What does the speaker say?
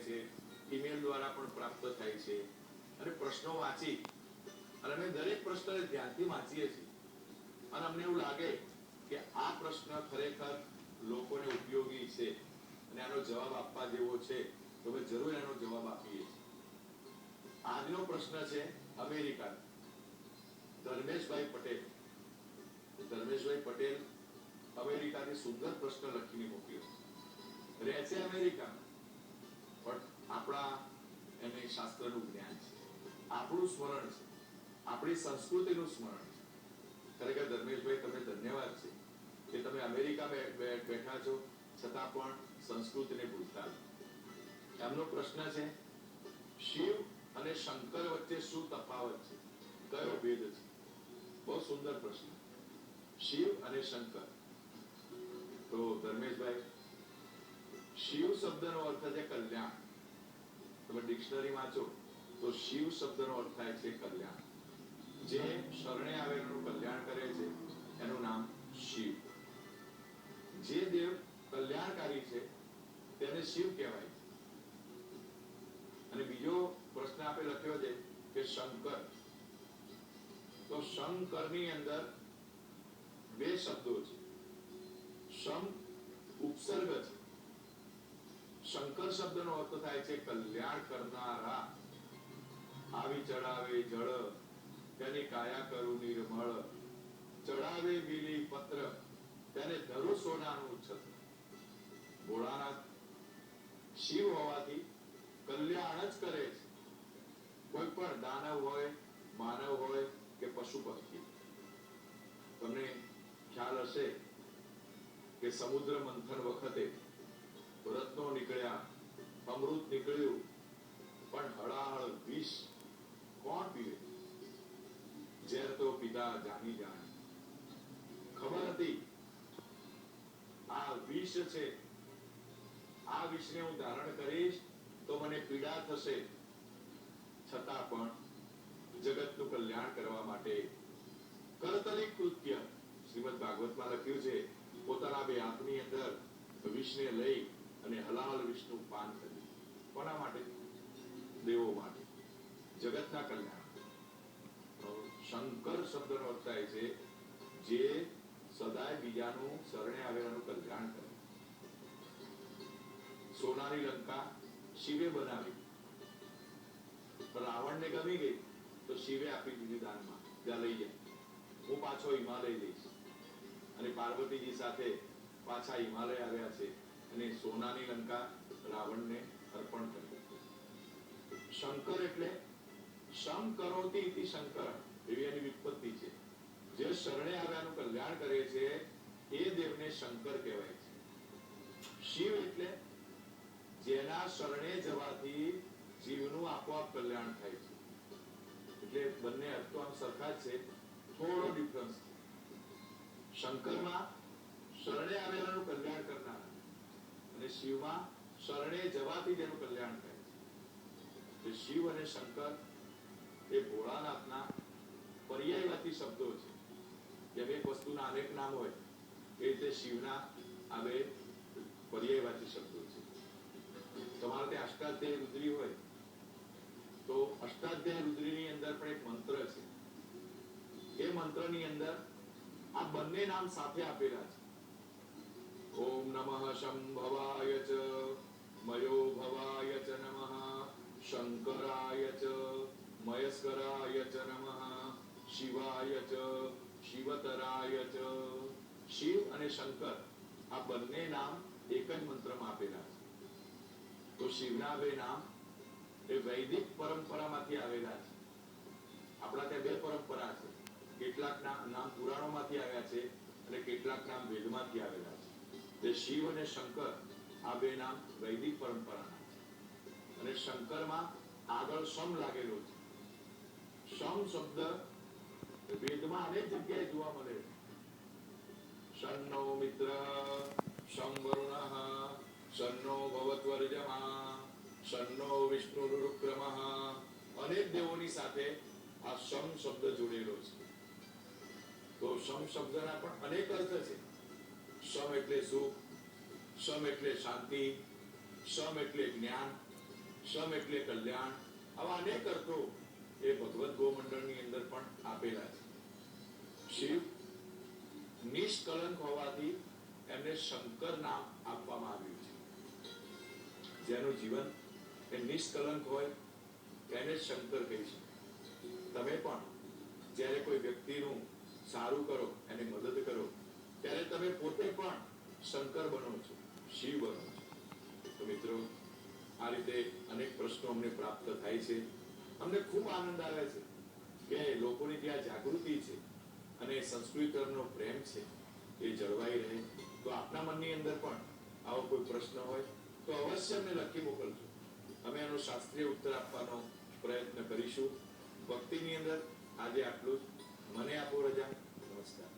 છે, ઈમેલ દ્વારા પણ પ્રાપ્ત થાય છે, અને પ્રશ્નો વાંચી અને અમે દરેક પ્રશ્નને ધ્યાનથી વાંચીએ છીએ અને અમને એવું લાગે કે આ પ્રશ્ન ખરેખર લોકોને ઉપયોગી છે અને આનો જવાબ આપવા જેવો છે તો અમે જરૂર એનો જવાબ આપીએ છીએ. આજનો પ્રશ્ન છે અમેરિકા. ધર્મેશભાઈ પટેલ અમેરિકાથી સુંદર પ્રશ્ન લખીને મોકલ્યો. રહે છે અમેરિકામાં, પણ આપણા એને શાસ્ત્રનું જ્ઞાન છે, આપણું સ્મરણ છે, આપણી સંસ્કૃતિનું સ્મરણ છે. ખરેખર ધર્મેશભાઈ તમને ધન્યવાદ છે કે તમે અમેરિકા બેઠા છો છતાં પણ સંસ્કૃતિને ભૂલતા નથી. એમનો પ્રશ્ન છે શિવ અને શંકર વચ્ચે શું તફાવત છે, કયો ભેદ છે? બહુ સુંદર પ્રશ્ન. શિવ અને શંકર. તો ધર્મેશભાઈ, શિવ શબ્દનો અર્થ છે કલ્યાણ. તમે ડિક્શનરી વાંચો તો શિવ શબ્દનો અર્થ થાય છે કલ્યાણ. જે શરણે આવેલું કલ્યાણ કરે છે એનું નામ શિવ. જે દેવ કલ્યાણકારી છે તેને શિવ કહેવાય છે. અને બીજો પ્રશ્ન આપે લખ્યો છે કે શંકર. તો શંકરની અંદર બે શબ્દો છે. શમ ઉપસર્ગ છે. શંકર શબ્દનો અર્થ થાય છે કલ્યાણ કરનારા. આવી ચડાવે જળ તેની કાયા કરું નિર્મળ, ચડાવે બીલી પત્ર તેને ધરું સોનાનું છત્ર. ભોળાનાથ શિવ હોવાથી કલ્યાણ જ કરે છે. કોઈ પણ દાનવ હોય, માનવ હોય કે પશુ પક્ષી. તમને ખ્યાલ હશે કે સમુદ્ર મંથન વખતે રત્નો નીકળ્યા, અમૃત નીકળ્યું, પણ હળાહળ વિષ કોણ પીવે? ઝેર તો પીતા જાણી જાણી. ખબર હતી આ વિષ છે, આ વિષને હું ધારણ કરીશ તો મને પીડા થશે, છતાં પણ જગતનું કલ્યાણ કરવા માટે કરતલિક કૃત્ય શ્રીમદ ભાગવતમાં લખ્યું છે. પોતાના બે હાથની અંદર વિષને લઈ અને હલાહલ વિષનું પાન કર્યું. કોના માટે? દેવો માટે, જગતના કલ્યાણ. શંકર શબ્દનો અર્થ થાય છે જે સદાય બીજાનું શરણે આવેલાનું કલ્યાણ કરે. સોનાની લંકા શિવે બનાવી, રાવણને ગમી ગઈ તો શિવે આપી દીધી દાનમાં, ત્યાં લઈ જાય, હું પાછો હિમાલય જઈશ. અને પાર્વતીજી સાથે પાછા હિમાલય આવ્યા છે અને સોનાની લંકા રાવણને અર્પણ કરી. શંકર એટલે શમ કરોતિ ઇતિ શંકર, એવી એની વિપત્તિ છે. જે શરણે આવ્યાનું કલ્યાણ કરે છે એ દેવને શંકર કહેવાય છે. શિવ એટલે જેના શરણે જવાથી જીવનું આપોઆપ કલ્યાણ થાય છે. એટલે બંને અર્થ તો આમ સરખા જ છે, થોડો ડિફરન્સ છે. શંકરમાં શરણે આવેલાનું કલ્યાણ કરનાર અને શિવમાં શરણે જવાથી જેનું કલ્યાણ થાય છે. શિવ અને શંકર એ ભોળાનાથના પર્યાયવાચી શબ્દો છે. જેમ એક વસ્તુના અનેક નામ હોય એ રીતે શિવના આ બે પર્યાયવાચી શબ્દો છે. તમારે ત્યાં અષ્ટાધ્યાય રુદ્રી હોય તો અષ્ટાધ્યાય રુદ્રીની અંદર પણ એક મંત્ર છે. એ મંત્રની અંદર આ બંને નામ સાથે આપેલા છે. ઓમ નમઃ શંભવાય ચ મયો ભવાય ચ નમઃ શંકરાય ચ મયસ્કરાય ચ નમઃ શિવાય ચ શિવતરાય ચ. શિવ અને શંકર આ બંને નામ એક જ મંત્રમાં આપેલા છે. તો શિવના બે નામ એ વૈદિક પરંપરામાંથી આવેલા છે. આપણા ત્યાં બે પરંપરા છે. કેટલાક નામ પુરાણોમાંથી આવ્યા છે અને કેટલાક નામ વેદમાંથી આવેલા છે. તે શિવ અને શંકર આ બે નામ વૈદિક પરંપરાના છે. અને શંકરમાં આગળ શમ લાગેલો છે. શમ શબ્દ વેદમાં અનેક જગ્યાએ જોવા મળે છે. શન્નો મિત્ર શમ વરુણઃ શન્નો ભવત્વર્જમા શન્નો વિષ્ણુરુક્રમઃ. અનેક દેવોની સાથે આ શમ શબ્દ જોડેલો છે. તો શમ શબ્દના પણ અનેક અર્થ છે. શમ એટલે સુખ, શમ એટલે શાંતિ, શમ એટલે જ્ઞાન, સમ એટલે કલ્યાણ, આવા અનેક અર્થો એ ભગવદ્ ગોમંડળની અંદર પણ આપેલા છે. શિવ નિષ્કલંક હોવાથી એમને શંકર નામ આપવામાં આવ્યું છે. જેનું જીવન એ નિષ્કલંક હોય એને શંકર કહી શકાય. તમે પણ જ્યારે કોઈ વ્યક્તિનું સારું કરો, એને મદદ કરો, ત્યારે તમે પોતે પણ શંકર બનો છો, શિવ બનો છો. તો મિત્રો, આ રીતે અનેક પ્રશ્નો અમને પ્રાપ્ત થાય છે. અમને ખૂબ આનંદ આવે છે કે લોકોની ત્યાં જાગૃતિ છે અને સંસ્કૃતનો પ્રેમ છે એ જળવાઈ રહે. તો આપના મનની અંદર પણ આવો કોઈ પ્રશ્ન હોય તો અવશ્ય અમને લખી મોકલજો. અમે એનો શાસ્ત્રીય ઉત્તર આપવાનો પ્રયત્ન કરીશું. ભક્તિની અંદર આજે આટલું જ. મને આપો રજા. નમસ્કાર.